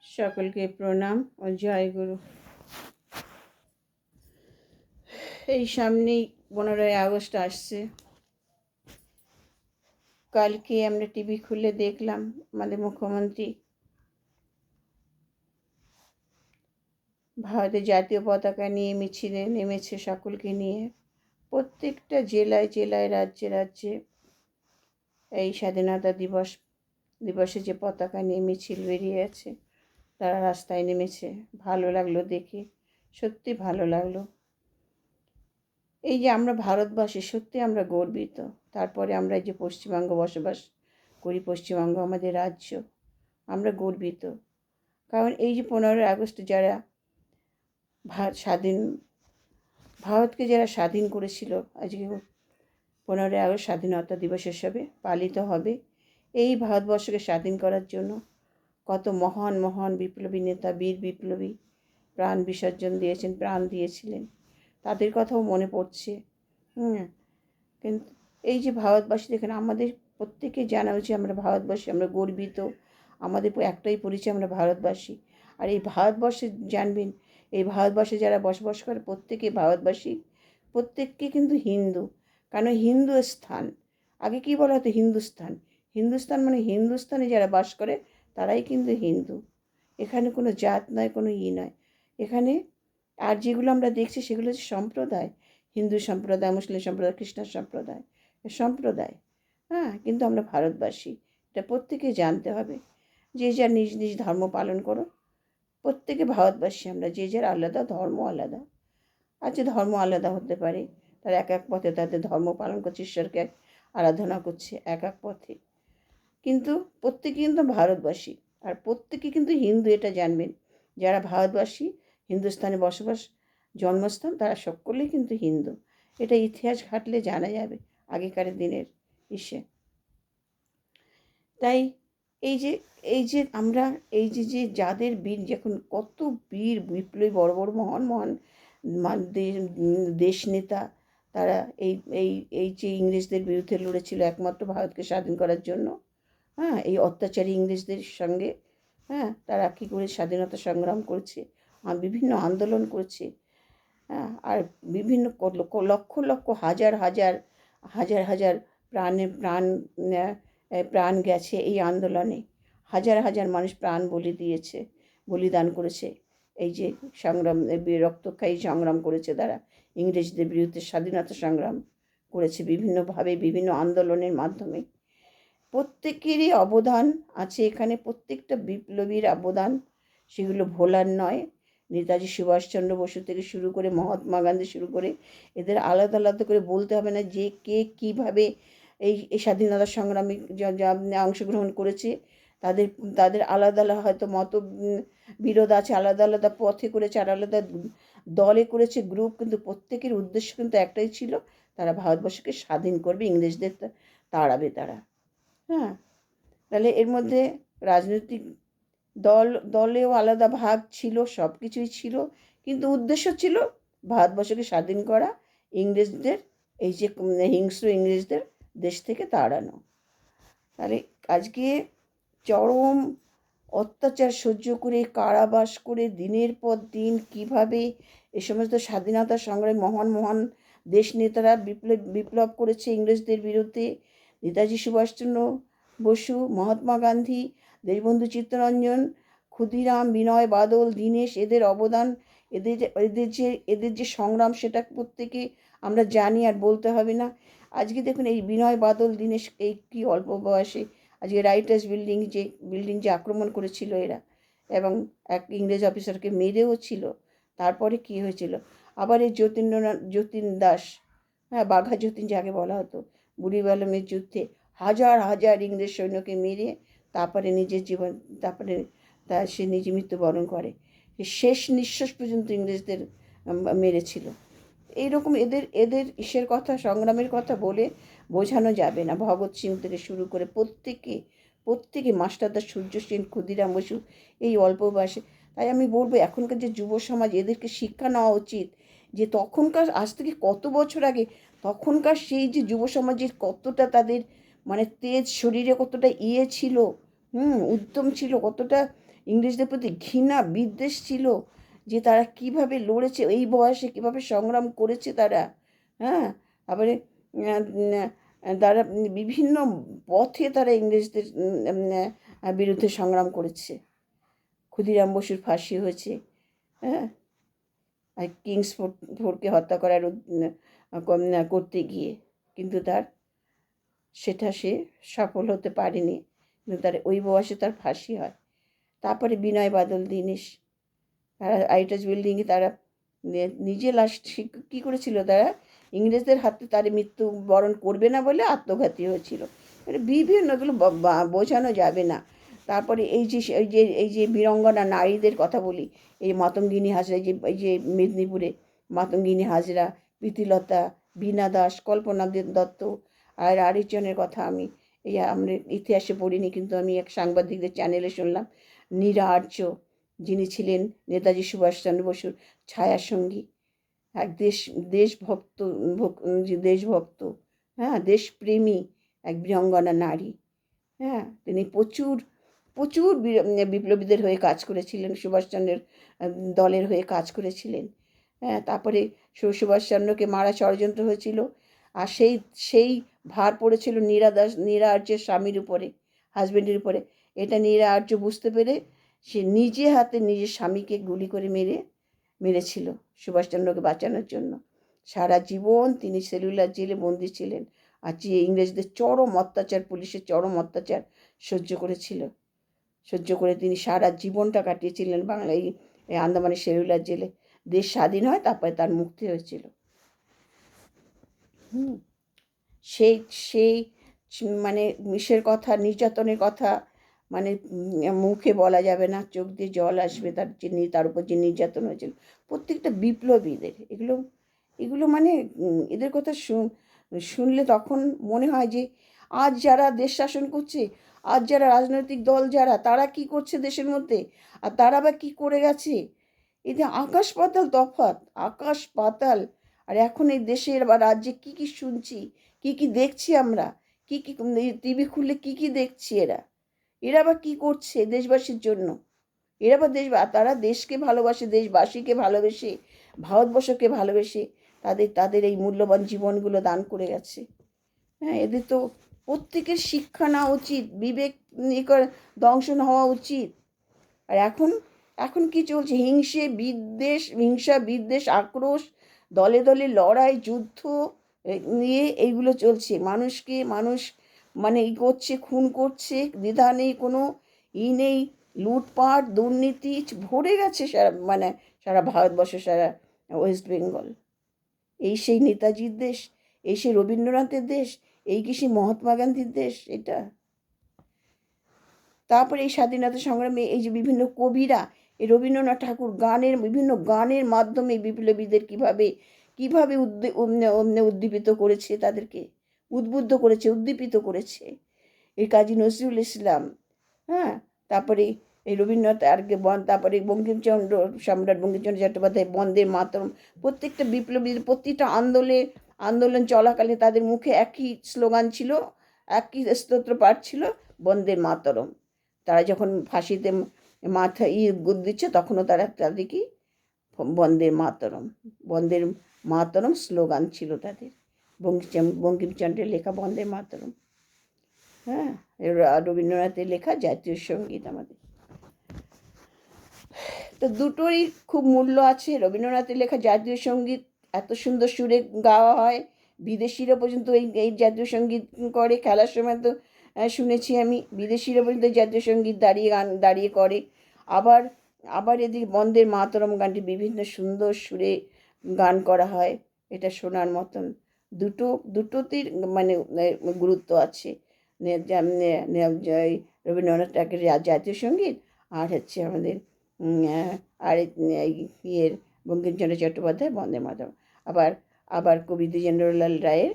সকলকে প্রণাম ও জয় গুরু। এই সামনেই 15ই আগস্ট আসছে। কালকে আমরা টিভি খুলে দেখলাম আমাদের মুখ্যমন্ত্রী ভারতের জাতীয় পতাকা নিয়ে মিছিলে নেমেছে, সকলকে নিয়ে প্রত্যেকটা জেলায় জেলায় রাজ্যে রাজ্যে এই স্বাধীনতা দিবসে যে পতাকা নিয়ে মিছিল বেরিয়ে আছে, তারা রাস্তায় নেমেছে। ভালো লাগলো দেখে, সত্যি ভালো লাগলো। এই যে আমরা ভারতবাসী, সত্যি আমরা গর্বিত। তারপরে আমরা যে পশ্চিমবঙ্গ বসবাস করি, পশ্চিমবঙ্গ আমাদের রাজ্য, আমরা গর্বিত। কারণ এই যে 15ই আগস্ট যারা ভারতকে যারা স্বাধীন করেছিল, আজকে 15ই আগস্ট স্বাধীনতা দিবস হিসাবে পালিত হবে। এই ভারতবর্ষকে স্বাধীন করার জন্য কত মহান মহান বিপ্লবী নেতা, বীর বিপ্লবী প্রাণ বিসর্জন দিয়েছেন, প্রাণ দিয়েছিলেন, তাদের কথাও মনে পড়ছে। কিন্তু এই যে ভারতবাসী, দেখেন আমাদের প্রত্যেকে জানা উচিত আমরা ভারতবাসী, আমরা গর্বিত। আমাদের একটাই পরিচয়, আমরা ভারতবাসী। আর এই ভারতবর্ষে জানবেন, এই ভারতবর্ষে যারা বসবাস করে প্রত্যেকে ভারতবাসী, প্রত্যেককে কিন্তু হিন্দু। কারণ হিন্দু স্থান, আগে কী বলা হতো হিন্দুস্থান, হিন্দুস্থান মানে হিন্দুস্থানে যারা বাস করে তারাই কিন্তু হিন্দু। এখানে কোনো জাত নয়, কোনো নয় এখানে। আর যেগুলো আমরা দেখছি সেগুলো হচ্ছে সম্প্রদায়, হিন্দু সম্প্রদায়, মুসলিম সম্প্রদায়, খ্রিস্টান সম্প্রদায়, সম্প্রদায়। কিন্তু আমরা ভারতবাসী, এটা প্রত্যেকে জানতে হবে। যে যার নিজ নিজ ধর্ম পালন করো, প্রত্যেকে ভারতবাসী আমরা, যে যার আলাদা ধর্ম আলাদা। যে ধর্ম আলাদা হতে পারে, তারা এক এক পথে তাদের ধর্ম পালন করছে, ঈশ্বরকে আরাধনা করছে এক এক পথে, কিন্তু প্রত্যেকে কিন্তু ভারতবাসী। আর প্রত্যেকে কিন্তু হিন্দু, এটা জানবেন। যারা ভারতবাসী, হিন্দুস্তানে বসবাস জন্মস্থান, তারা সকলেই কিন্তু হিন্দু। এটা ইতিহাস ঘাটলে জানা যাবে আগেকার দিনের ইসে। তাই এই যে আমরা এই যে যাদের বীর, যখন কত বীর বিপ্লবী, বড় বড় মহান মহান দেশ নেতা, তারা এই এই এই যে ইংরেজদের বিরুদ্ধে লড়েছিল একমাত্র ভারতকে স্বাধীন করার জন্য। এই অত্যাচারী ইংরেজদের সঙ্গে তারা কী করে স্বাধীনতা সংগ্রাম করেছে, বিভিন্ন আন্দোলন করেছে। আর বিভিন্ন লক্ষ লক্ষ হাজার হাজার হাজার হাজার প্রাণ গেছে এই আন্দোলনে। হাজার হাজার মানুষ প্রাণ বলিদান করেছে। এই যে সংগ্রাম, রক্তক্ষয়ী সংগ্রাম করেছে তারা, ইংরেজদের বিরুদ্ধে স্বাধীনতা সংগ্রাম করেছে বিভিন্নভাবে, বিভিন্ন আন্দোলনের মাধ্যমে। প্রত্যেকেরই অবদান আছে এখানে, প্রত্যেকটা বিপ্লবীর অবদান, সেগুলো ভোলার নয়। নেতাজি সুভাষচন্দ্র বসু থেকে শুরু করে মহাত্মা গান্ধী শুরু করে, এদের আলাদা আলাদা করে বলতে হবে না যে কে কীভাবে এই স্বাধীনতা সংগ্রামে অংশগ্রহণ করেছে। তাদের তাদের আলাদা আলাদা হয়তো মত বিরোধ আছে, আলাদা আলাদা পথে করেছে, আর আলাদা দলে করেছে, গ্রুপ, কিন্তু প্রত্যেকের উদ্দেশ্য কিন্তু একটাই ছিল, তারা ভারতবর্ষকে স্বাধীন করবে, ইংরেজদের তাড়াবে তারা। তাহলে এর মধ্যে রাজনৈতিক দলেও আলাদা ভাগ ছিল, সব কিছুই ছিল, কিন্তু উদ্দেশ্য ছিল ভারতবর্ষকে স্বাধীন করা, ইংরেজদের, এই যে হিংস্র ইংরেজদের দেশ থেকে তাড়ানো। তাহলে আজকে চরম অত্যাচার সহ্য করে, কারাবাস করে, দিনের পর দিন কিভাবে এ সমস্ত স্বাধীনতা সংগ্রামী মহান মহান দেশ নেতারা বিপ্লব করেছে ইংরেজদের বিরুদ্ধে। নেতাজি সুভাষচন্দ্র বসু, মহাত্মা গান্ধী, দেশবন্ধু চিত্তরঞ্জন, ক্ষুদিরাম, বিনয় বাদল, দীনেশ, এদের অবদান, এদের যে সংগ্রাম, সেটা প্রত্যেকে আমরা জানি, আর বলতে হবে না। আজকে দেখুন এই বিনয় বাদল, দীনেশ, এই কি অল্প বয়সে আজকে রাইটার্স বিল্ডিং যে আক্রমণ করেছিল এরা, এবং এক ইংরেজ অফিসারকে মেরেও ছিল। তারপরে কি হয়েছিল, আবার এই যতীন দাস, বাঘা যতীন যাকে বলা হতো, বুড়িবালামের যুদ্ধে হাজার হাজার ইংরেজ সৈন্যকে মেরে তারপরে নিজের জীবন, তারপরে সে নিজে মৃত্যুবরণ করে। শেষ নিঃশ্বাস পর্যন্ত ইংরেজদের মেরেছিল। এইরকম এদের ইসের কথা, সংগ্রামের কথা বলে বোঝানো যাবে না। ভগৎ সিং থেকে শুরু করে প্রত্যেকে মাস্টারদা, সূর্য সেন, ক্ষুদিরাম বসু, এই অল্প বয়সে। তাই আমি বলবো এখনকার যে যুব সমাজ, এদেরকে শিক্ষা নেওয়া উচিত যে তখনকার, আজ থেকে কত বছর আগে, তখনকার সেই যে যুব সমাজের কতটা তাদের মানে তেজ, শরীরে কতটা ছিল, উদ্যম ছিল, কতটা ইংরেজদের প্রতি ঘৃণা বিদ্বেষ ছিল, যে তারা কিভাবে লড়েছে, এই বয়সে কিভাবে সংগ্রাম করেছে তারা। হ্যাঁ, তারপরে তারা বিভিন্ন পথে তারা ইংরেজদের বিরুদ্ধে সংগ্রাম করেছে। ক্ষুদিরাম বসুর ফাঁসি হয়েছে। হ্যাঁ, আর ফোরকে হত্যা করার করতে গিয়ে, কিন্তু সেটা সে সফল হতে পারেনি, কিন্তু তার ওই বয়সে তার ফাঁসি হয়। তারপরে বিনয় বাদল দীনেশ, তারা আইটাস বিল্ডিংয়ে তারা নিজে লাশ কী করেছিল, তারা ইংরেজদের হাতে তার মৃত্যুবরণ করবে না বলে আত্মঘাতী হয়েছিল। মানে বিভিন্ন, এগুলো বোঝানো যাবে না। তারপরে এই যে বীরাঙ্গনা নারীদের কথা বলি, এই মাতঙ্গিনী হাজরা, এই যে মেদিনীপুরে মাতঙ্গিনী হাজরা, প্রীতিলতা, বীণা দাস, কল্পনা দত্ত, আর আরেকজনের কথা আমরা ইতিহাসে পড়িনি, কিন্তু আমি এক সাংবাদিকদের চ্যানেলে শুনলাম, নীরা আর্য, যিনি ছিলেন নেতাজি সুভাষচন্দ্র বসুর ছায়াসঙ্গী, এক দেশভক্ত, হ্যাঁ, দেশপ্রেমী এক বীরাঙ্গনা নারী। হ্যাঁ, তিনি প্রচুর প্রচুর বিপ্লবীদের হয়ে কাজ করেছিলেন, সুভাষচন্দ্রের দলের হয়ে কাজ করেছিলেন। হ্যাঁ, তারপরে সুভাষচন্দ্রকে মারা ষড়যন্ত্র হয়েছিল, আর সেই ভার পড়েছিল নীরা আর্যের স্বামীর উপরে, হাজবেন্ডের উপরে। এটা নীরা আর্য বুঝতে পেরে সে নিজে হাতে নিজের স্বামীকে গুলি করে মেরেছিল সুভাষচন্দ্রকে বাঁচানোর জন্য। সারা জীবন তিনি সেলুলার জেলে বন্দী ছিলেন, আর যে ইংরেজদের চরম অত্যাচার, পুলিশের চরম অত্যাচার সহ্য করে তিনি সারা জীবনটা কাটিয়েছিলেন বাংলায়, এই আন্দামানের সেলুলার জেলে। দেশ স্বাধীন হয়, তারপরে তার মুক্তি হয়েছিল। সেই সেই মানে মিশের কথা, নির্যাতনের কথা, মানে মুখে বলা যাবে না, চোখ দিয়ে জল আসবে। তার উপর যে নির্যাতন হয়েছিল প্রত্যেকটা বিপ্লবীদের, এগুলো মানে এদের কথা শুনলে তখন মনে হয় যে আজ যারা দেশ শাসন করছে, আজ যারা রাজনৈতিক দল যারা, তারা কি করছে দেশের মধ্যে, আর তারা বা কী করে গেছে, এতে আকাশ পাতাল তফাৎ, আকাশ পাতাল। আর এখন এই দেশের বা রাজ্যে কি শুনছি, কি দেখছি আমরা, কি টিভি খুললে কি দেখছি, এরা বা কী করছে দেশবাসীর জন্য। এরা বা তারা দেশকে ভালোবাসে, দেশবাসীকে ভালোবেসে, ভারতবর্ষকে ভালোবেসে তাদের এই মূল্যবান জীবনগুলো দান করে গেছে। হ্যাঁ, এদের তো প্রত্যেকের শিক্ষা নেওয়া উচিত, বিবেক দংশন হওয়া উচিত। আর এখন কি চলছে, হিংসা বিদ্বেষ, আক্রোশ, দলে দলে লড়াই, যুদ্ধ নিয়ে এইগুলো চলছে। মানুষ মানে করছে, খুন করছে, দ্বিধা নেই, কোনো নেই, লুটপাট দুর্নীতি ভরে গেছে সারা ভারতবর্ষ, সারা ওয়েস্ট বেঙ্গল। এই সেই নেতাজির দেশ, এই সেই রবীন্দ্রনাথের দেশ, এই কি সেই মহাত্মা গান্ধীর দেশ এটা? তারপরে এই স্বাধীনতা সংগ্রামে এই যে বিভিন্ন কবিরা, এই রবীন্দ্রনাথ ঠাকুর বিভিন্ন গানের মাধ্যমে বিপ্লবীদের কিভাবে উদ্দীপিত করেছে, তাদেরকে উদ্দীপিত করেছে। এই কাজী নজরুল ইসলাম, হ্যাঁ, তারপরে এই রবীন্দ্রনাথ তারপরে সম্রাট বঙ্কিমচন্দ্র চট্টোপাধ্যায়, বন্দে মাতরম। প্রত্যেকটা বিপ্লবীদের প্রতিটা আন্দোলন চলাকালে তাদের মুখে একই স্লোগান ছিল, একই স্তোত্র পাঠ ছিল, বন্দে মাতরম। তারা যখন ফাঁসিতে মাথা দিচ্ছে, তখনও তাদেরকে বন্দে মাতরম স্লোগান ছিল তাদের, বঙ্কিমচন্দ্রের লেখা বন্দে মাতরম। হ্যাঁ, রবীন্দ্রনাথের লেখা জাতীয় সঙ্গীত আমাদের। তো দুটোরই খুব মূল্য আছে। রবীন্দ্রনাথের লেখা জাতীয় সঙ্গীত এত সুন্দর সুরে গাওয়া হয়, বিদেশিরা পর্যন্ত এই জাতীয় সঙ্গীত করে। খেলার সময় তো শুনেছি আমি, বিদেশিরা পর্যন্ত জাতীয় সঙ্গীত দাঁড়িয়ে করে। আবার এদিকে বন্দে মাতরম গানটি বিভিন্ন সুন্দর সুরে গান করা হয়, এটা শোনার মতন। দুটোতেই মানে গুরুত্ব আছে। রবীন্দ্রনাথ ঠাকুরের জাতীয় সঙ্গীত, আর হচ্ছে আমাদের বঙ্কিমচন্দ্র চট্টোপাধ্যায় বন্দে মাতরম। আবার কবি দ্বিজেন্দ্রলাল রায়ের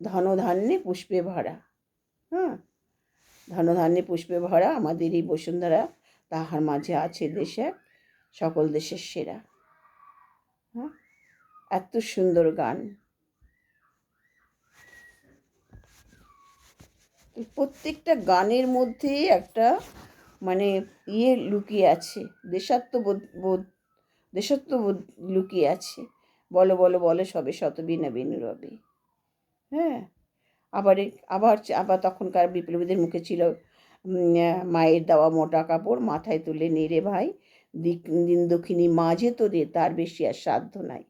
ধনধান্যে পুষ্পে ভরা। হ্যাঁ, ধনধান্যে পুষ্পে ভরা আমাদের এই বসুন্ধরা, তাহার মাঝে আছে দেশে সকল দেশের সেরা। হ্যাঁ, এত সুন্দর গান। প্রত্যেকটা গানের মধ্যেই একটা মানে লুকিয়ে আছে, দেশাত্মবোধ লুকিয়ে আছে। বলো বলো বলো সবে শত বীণা বেনু রবে। হ্যাঁ, আবার তখনকার বিপ্লবীদের মুখে ছিল মায়ের দেওয়া মোটা কাপড় মাথায় তুলে নেড়ে ভাই, দিন দক্ষিণী মাঝে তোদের তার বেশি আর সাধ্য নাই।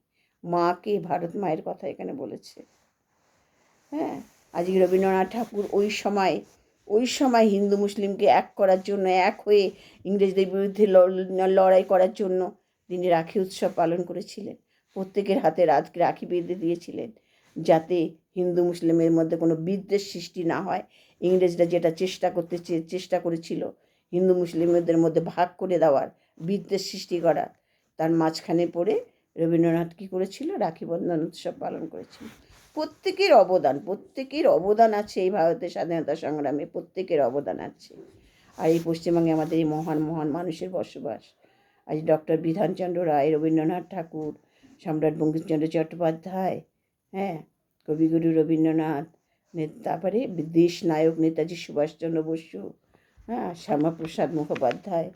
মাকে, ভারত মায়ের কথা এখানে বলেছে। হ্যাঁ, আজকে রবীন্দ্রনাথ ঠাকুর ওই সময় হিন্দু মুসলিমকে এক করার জন্য, এক হয়ে ইংরেজদের বিরুদ্ধে লড়াই করার জন্য তিনি রাখি উৎসব পালন করেছিলেন। প্রত্যেকের হাতে রাখি বেঁধে দিয়েছিলেন, যাতে হিন্দু মুসলিমের মধ্যে কোনো বিদ্বেষ সৃষ্টি না হয়। ইংরেজরা যেটা চেষ্টা করেছিল হিন্দু মুসলিমদের মধ্যে ভাগ করে দেওয়ার, বিদ্বেষ সৃষ্টি করার, তার মাঝখানে পড়ে রবীন্দ্রনাথ কী করেছিল? রাখি বন্ধন উৎসব পালন করেছিল। প্রত্যেকের অবদান আছে এই ভারতের স্বাধীনতা সংগ্রামে, প্রত্যেকের অবদান আছে। আর এই পশ্চিমবঙ্গে আমাদের এই মহান মহান মানুষের বসবাস। আজ ডক্টর বিধানচন্দ্র রায়, রবীন্দ্রনাথ ঠাকুর, সম্রাট বঙ্কিমচন্দ্র চট্টোপাধ্যায়, হ্যাঁ, কবিগুরু রবীন্দ্রনাথ, তারপরে দেশ নায়ক নেতাজি সুভাষচন্দ্র বসু, হ্যাঁ, শ্যামাপ্রসাদ মুখোপাধ্যায়,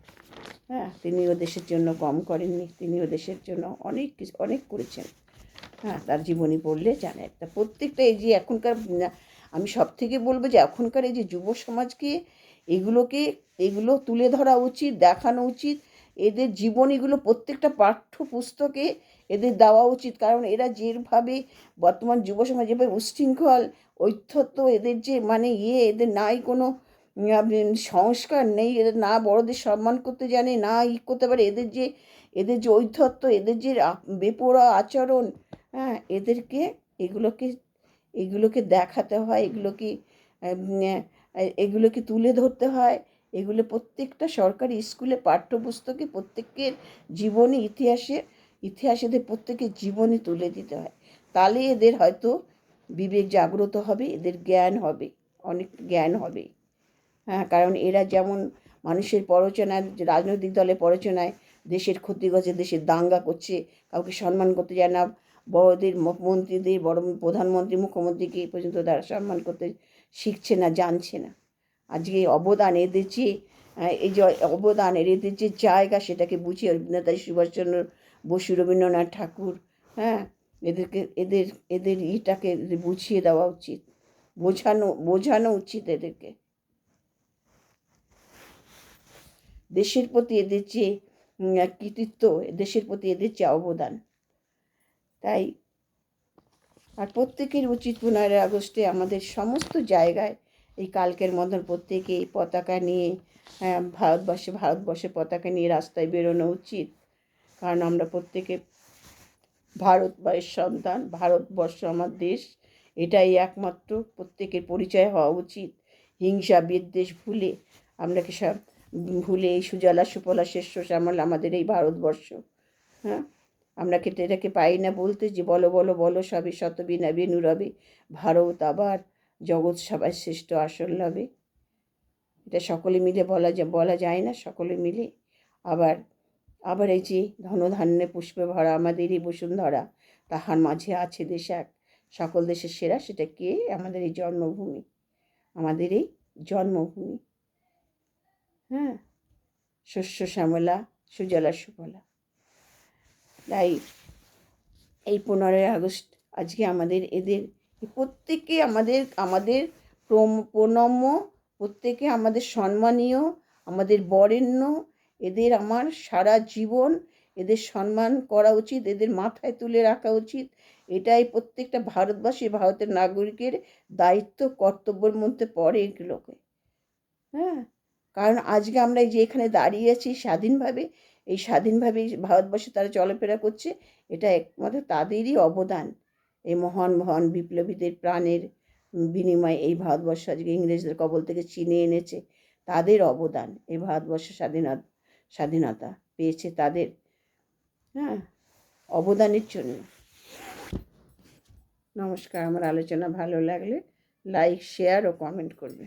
হ্যাঁ, তিনিও দেশের জন্য কম করেননি, তিনিও দেশের জন্য অনেক করেছেন। হ্যাঁ, তার জীবনী পড়লে জানে একটা প্রত্যেকটা এই যে এখনকার, আমি সব থেকে বলবো যে এখনকার এই যে যুব সমাজকে এগুলো তুলে ধরা উচিত, দেখানো উচিত। এদের জীবনীগুলো প্রত্যেকটা পাঠ্যপুস্তকে এদের দেওয়া উচিত। কারণ এরা যেভাবে বর্তমান যুব সমাজ যেভাবে উচ্ছৃঙ্খল, ঐথত্য, এদের যে মানে এদের নাই কোনো সংস্কার নেই, এদের না বড়দের সম্মান করতে জানে, না করতে পারে। এদের যে ঐথত্য, এদের যে বেপরোয়া আচরণ, হ্যাঁ, এগুলোকে দেখাতে হয়, এগুলোকে তুলে ধরতে হয়। এগুলো প্রত্যেকটা সরকারি স্কুলে পাঠ্যপুস্তকে প্রত্যেকের জীবনী, ইতিহাসে এদের প্রত্যেকের জীবনী তুলে দিতে হয়। তাহলে এদের হয়তো বিবেক জাগ্রত হবে, এদের জ্ঞান হবে, অনেক জ্ঞান হবে। হ্যাঁ, কারণ এরা যেমন মানুষের প্ররোচনায়, রাজনৈতিক দলের প্ররোচনায় দেশের ক্ষতি করছে, দেশের দাঙ্গা করছে, কাউকে সম্মান করতে যায় না, বড়দের মন্ত্রীদের, বড় প্রধানমন্ত্রী মুখ্যমন্ত্রীকে এই পর্যন্ত তারা সম্মান করতে শিখছে না, জানছে না। আজকে অবদান এদের যে জায়গা, সেটাকে বুঝিয়ে নেতাজি সুভাষচন্দ্র বসু, রবীন্দ্রনাথ ঠাকুর, হ্যাঁ, এদের ইটাকে বুঝিয়ে দেওয়া উচিত, বোঝানো উচিত এদেরকে। দেশের প্রতি এদের যে কৃতিত্ব, দেশের প্রতি এদের যে অবদান, তাই আর প্রত্যেকের উচিত 15 আগস্টে আমাদের সমস্ত জায়গায় এই কালকের মতন প্রত্যেকে এই পতাকা নিয়ে, ভারতবর্ষে পতাকা নিয়ে রাস্তায় বেরোনো উচিত। কারণ আমরা প্রত্যেকে ভারতবর্ষের সন্তান, ভারতবর্ষ আমার দেশ, এটাই একমাত্র প্রত্যেকের পরিচয় হওয়া উচিত। হিংসা বিদ্বেষ ভুলে এই সুজলা সুফলা শস্য শ্যামল আমাদের এই ভারতবর্ষ। হ্যাঁ, আমরা এটাকে পাই না বলতে যে বলো বলো বলো সবে শত বীণা বেনু রবে, ভারত আবার জগৎ সবার শ্রেষ্ঠ আসন লবে। এটা সকলে মিলে বলা যায় না, সকলে মিলে। আবার এই যে ধনধান্যে পুষ্পে ভরা আমাদের এই বসুন্ধরা, তাহার মাঝে আছে দেশ এক, সকল দেশের সেরা, সেটা কে? আমাদের এই জন্মভূমি, আমাদের এই জন্মভূমি। হ্যাঁ, শস্য শ্যামলা, সুজলা সুফলা। তাই এই 15 আগস্ট আজকে আমাদের এদের প্রত্যেকে আমাদের প্রণম্য, প্রত্যেকে আমাদের সম্মানীয়, আমাদের বরেণ্য। এদের আমার সারা জীবন এদের সম্মান করা উচিত, এদের মাথায় তুলে রাখা উচিত। এটাই প্রত্যেকটা ভারতবাসী, ভারতের নাগরিকের দায়িত্ব, কর্তব্যের মধ্যে পড়ে এগুলোকে। হ্যাঁ, কারণ আজকে আমরা এই যে এখানে দাঁড়িয়ে আছি স্বাধীনভাবে ভারতবর্ষে তারা চলাফেরা করছে, এটা একমাত্র তাদেরই অবদান। এই মহান মহান বিপ্লবীদের প্রাণের বিনিময়ে এই ভারতবর্ষ আজকে ইংরেজদের কবল থেকে ছিনিয়ে এনেছে, তাদের অবদান। এই ভারতবর্ষ স্বাধীনতা পেয়েছে তাদের, হ্যাঁ, অবদানের জন্য। নমস্কার। আমার আলোচনা ভালো লাগলে লাইক, শেয়ার ও কমেন্ট করবে।